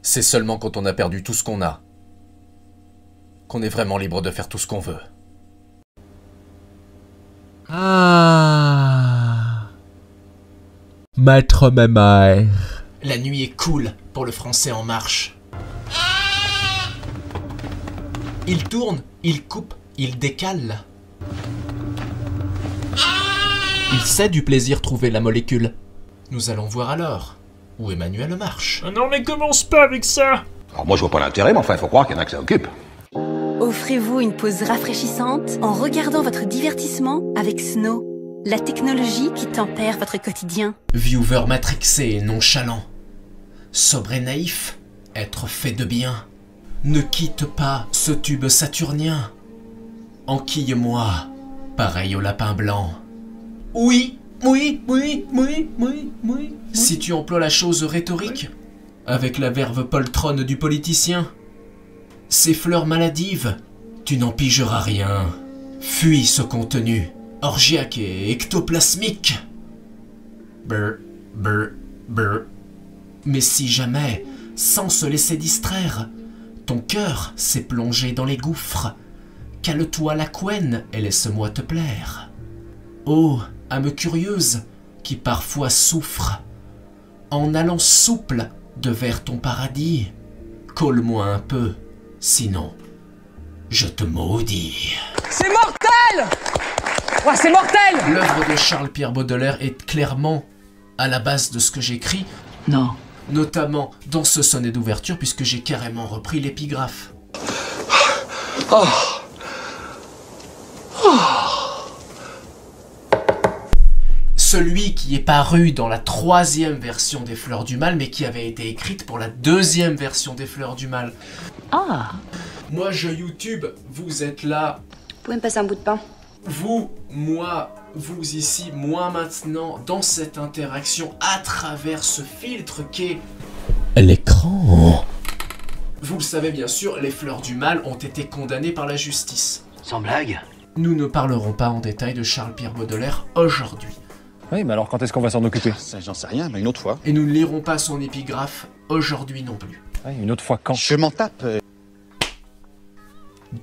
C'est seulement quand on a perdu tout ce qu'on a qu'on est vraiment libre de faire tout ce qu'on veut. Ah. Maître Mémère. La nuit est cool pour le Français en marche. Il tourne, il coupe, il décale. Il sait du plaisir trouver la molécule. Nous allons voir alors où Emmanuel marche. Ah non mais commence pas avec ça. Alors moi je vois pas l'intérêt, mais enfin il faut croire qu'il y en a que ça occupe. Offrez-vous une pause rafraîchissante en regardant votre divertissement avec Snow, la technologie qui tempère votre quotidien. Viewer matrixé et nonchalant. Sobre et naïf, être fait de bien. Ne quitte pas ce tube saturnien. Enquille-moi, pareil au lapin blanc. Oui. Si tu emploies la chose rhétorique, avec la verve poltronne du politicien, ces fleurs maladives, tu n'en pigeras rien. Fuis ce contenu, orgiaque et ectoplasmique. Brr, brr, brr. Mais si jamais, sans se laisser distraire, ton cœur s'est plongé dans les gouffres, cale-toi la couenne et laisse-moi te plaire. Oh, âme curieuse, qui parfois souffre, en allant souple devers ton paradis, colle-moi un peu, sinon je te maudis. C'est mortel! Ouais, c'est mortel! L'œuvre de Charles-Pierre Baudelaire est clairement à la base de ce que j'écris. Non. Notamment dans ce sonnet d'ouverture, puisque j'ai carrément repris l'épigraphe. Oh. Celui qui est paru dans la 3e version des Fleurs du Mal, mais qui avait été écrite pour la 2e version des Fleurs du Mal. Ah. Moi, je YouTube, vous êtes là. Vous pouvez me passer un bout de pain? Vous, moi, vous ici, moi maintenant, dans cette interaction à travers ce filtre qu'est l'écran. Vous le savez bien sûr, les Fleurs du Mal ont été condamnées par la justice. Sans blague. Nous ne parlerons pas en détail de Charles-Pierre Baudelaire aujourd'hui. Oui, mais alors quand est-ce qu'on va s'en occuper? Ça j'en sais rien, mais une autre fois. Et nous ne lirons pas son épigraphe aujourd'hui non plus. Oui, une autre fois quand? Je m'en tape.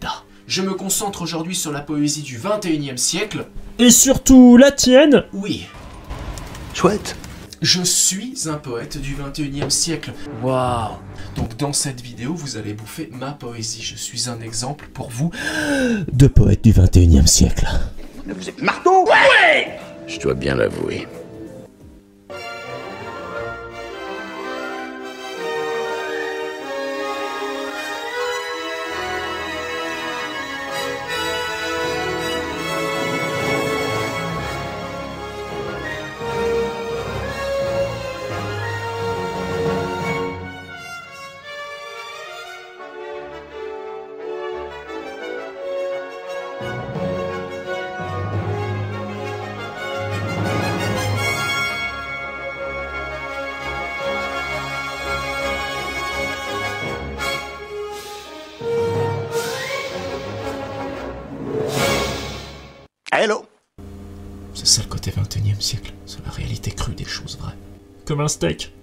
Da. Je me concentre aujourd'hui sur la poésie du 21e siècle. Et surtout la tienne. Oui. Chouette. Je suis un poète du 21e siècle. Waouh. Donc dans cette vidéo, vous allez bouffer ma poésie. Je suis un exemple pour vous De poète du 21e siècle. Mais vous êtes marteau? Ouais. Je dois bien l'avouer. Hello. C'est ça le côté 21e siècle. C'est la réalité crue des choses vraies. Comme un steak.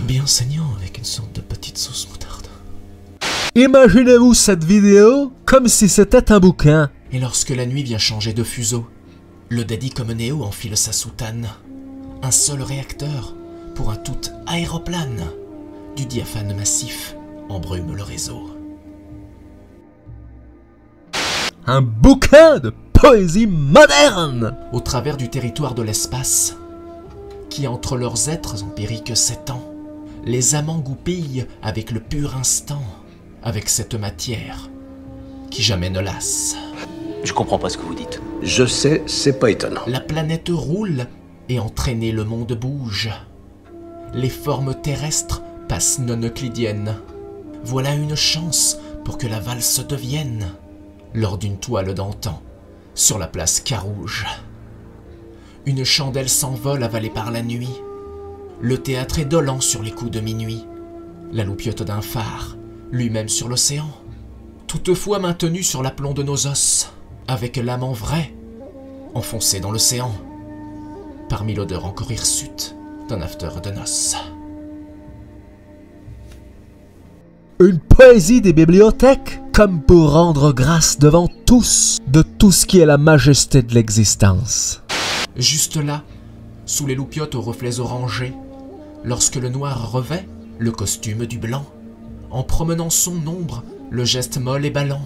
Bien saignant avec une sorte de petite sauce moutarde. Imaginez-vous cette vidéo comme si c'était un bouquin. Et lorsque la nuit vient changer de fuseau, le daddy comme Néo enfile sa soutane. Un seul réacteur pour un tout aéroplane. Du diaphane massif embrume le réseau. Un bouquin de poésie moderne. Au travers du territoire de l'espace, qui entre leurs êtres empiriques s'étend, les amants goupillent avec le pur instant, avec cette matière qui jamais ne lasse. Je comprends pas ce que vous dites. Je sais, c'est pas étonnant. La planète roule et entraîné le monde bouge. Les formes terrestres passent non euclidiennes. Voilà une chance pour que la valse devienne lors d'une toile d'antan sur la place Carouge. Une chandelle s'envole avalée par la nuit. Le théâtre est dolent sur les coups de minuit. La loupiote d'un phare, lui-même sur l'océan. Toutefois maintenu sur l'aplomb de nos os, avec l'amant vrai, enfoncé dans l'océan, parmi l'odeur encore hirsute d'un after de noces. Une poésie des bibliothèques, comme pour rendre grâce devant tous de tout ce qui est la majesté de l'existence. Juste là, sous les loupiottes aux reflets orangés, lorsque le noir revêt le costume du blanc, en promenant son ombre, le geste molle et ballant,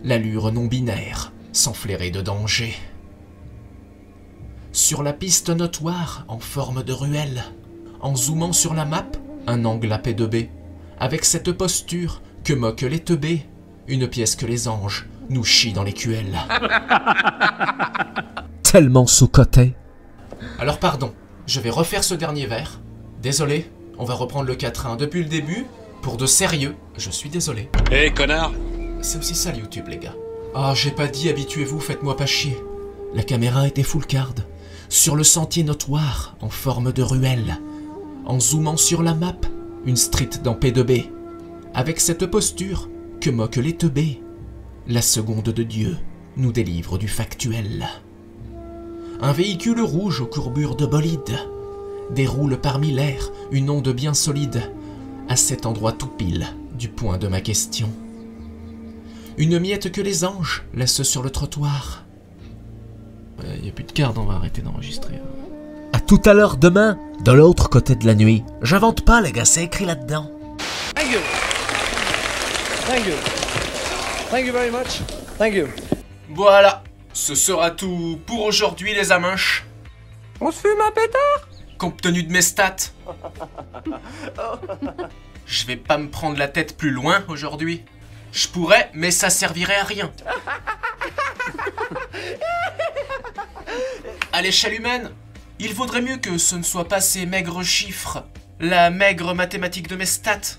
l'allure non binaire, sans flairer de danger. Sur la piste notoire, en forme de ruelle, en zoomant sur la map, un angle à P2B, avec cette posture que moquent les teubés, une pièce que les anges nous chient dans les QL. Tellement sous-coté. Alors pardon, je vais refaire ce dernier vers. Désolé, on va reprendre le 4-1 depuis le début, pour de sérieux, je suis désolé. Hé, connard! C'est aussi ça le YouTube, les gars. Ah, j'ai pas dit habituez-vous, faites-moi pas chier. La caméra était full card, sur le sentier notoire, en forme de ruelle, en zoomant sur la map, une street dans P2B, avec cette posture que moquent les teubés. La seconde de Dieu nous délivre du factuel. Un véhicule rouge aux courbures de bolide déroule parmi l'air une onde bien solide, à cet endroit tout pile du point de ma question. Une miette que les anges laissent sur le trottoir. Y a plus de carte, on va arrêter d'enregistrer. À tout à l'heure demain, de l'autre côté de la nuit. J'invente pas, les gars, c'est écrit là-dedans. Thank you. Thank you. Thank you very much. Thank you. Voilà, ce sera tout pour aujourd'hui, les aminches. On se fume un pétard? Compte tenu de mes stats, je vais pas me prendre la tête plus loin aujourd'hui. Je pourrais, mais ça servirait à rien. À l'échelle humaine, il vaudrait mieux que ce ne soit pas ces maigres chiffres, la maigre mathématique de mes stats,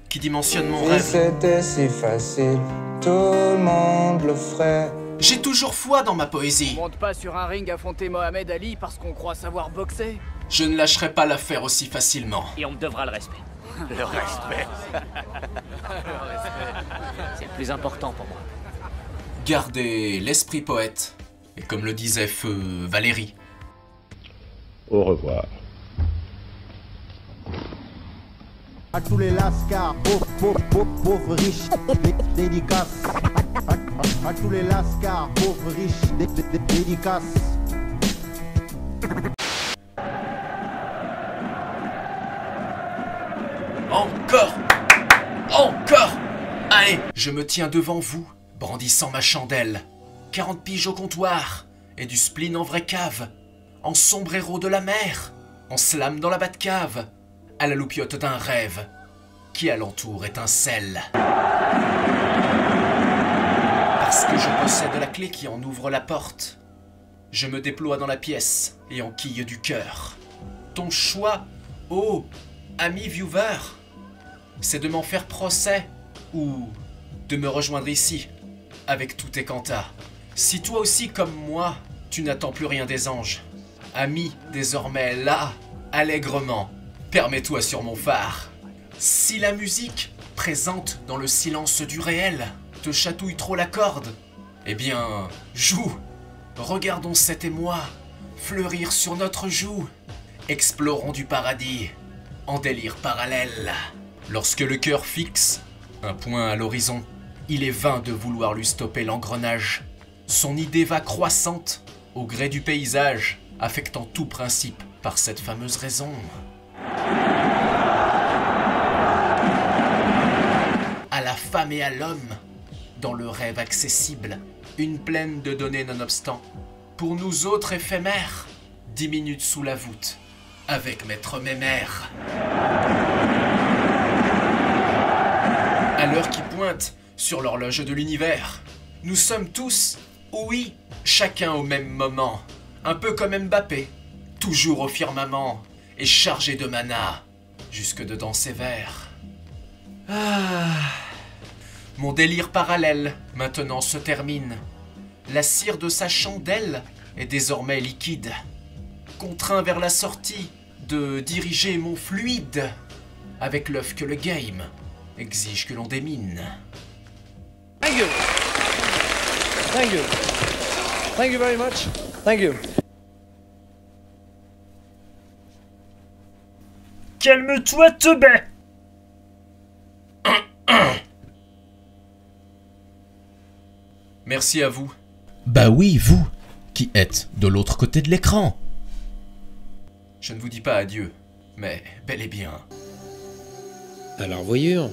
qui dimensionne mon rêve. C'était si facile, tout le monde le ferait. J'ai toujours foi dans ma poésie. On monte pas sur un ring affronter Mohamed Ali parce qu'on croit savoir boxer. Je ne lâcherai pas l'affaire aussi facilement. Et on me devra le respect. Le respect. C'est le plus important pour moi. Gardez l'esprit poète. Et comme le disait Feu Valérie. Au revoir. À tous les lascars, pauvres riches, dédicaces. À tous les lascars, pauvres riches, dédicaces. Encore! Encore! Allez, je me tiens devant vous, brandissant ma chandelle. 40 piges au comptoir, et du spleen en vraie cave. En sombrero de la mer, en slam dans la Batcave, à la loupiote d'un rêve, qui alentour étincelle. Parce que je possède la clé qui en ouvre la porte, je me déploie dans la pièce et enquille du cœur. Ton choix, ô ami viewer, c'est de m'en faire procès ou de me rejoindre ici, avec tous tes cantas. Si toi aussi, comme moi, tu n'attends plus rien des anges, ami désormais là, allègrement, permets-toi sur mon phare. Si la musique, présente dans le silence du réel, te chatouille trop la corde, eh bien, joue. Regardons cet émoi fleurir sur notre joue. Explorons du paradis en délire parallèle. Lorsque le cœur fixe un point à l'horizon, il est vain de vouloir lui stopper l'engrenage. Son idée va croissante au gré du paysage, affectant tout principe par cette fameuse raison. À la femme et à l'homme, dans le rêve accessible, une plaine de données nonobstant, pour nous autres éphémères, 10 minutes sous la voûte, avec Maître Mémère. À l'heure qui pointe sur l'horloge de l'univers, nous sommes tous, oui, chacun au même moment, un peu comme Mbappé, toujours au firmament, et chargé de mana, jusque dedans ses vers. Ah, mon délire parallèle, maintenant se termine. La cire de sa chandelle est désormais liquide. Contraint vers la sortie de diriger mon fluide, avec l'œuf que le game exige que l'on démine. Thank you. Thank you. Thank you very much. Thank you. Calme-toi, teubé. Merci à vous. Bah oui, vous, qui êtes de l'autre côté de l'écran. Je ne vous dis pas adieu, mais bel et bien. À la revoyure.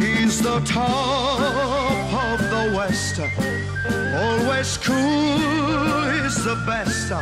He's the top of the West, always cool, he's the best.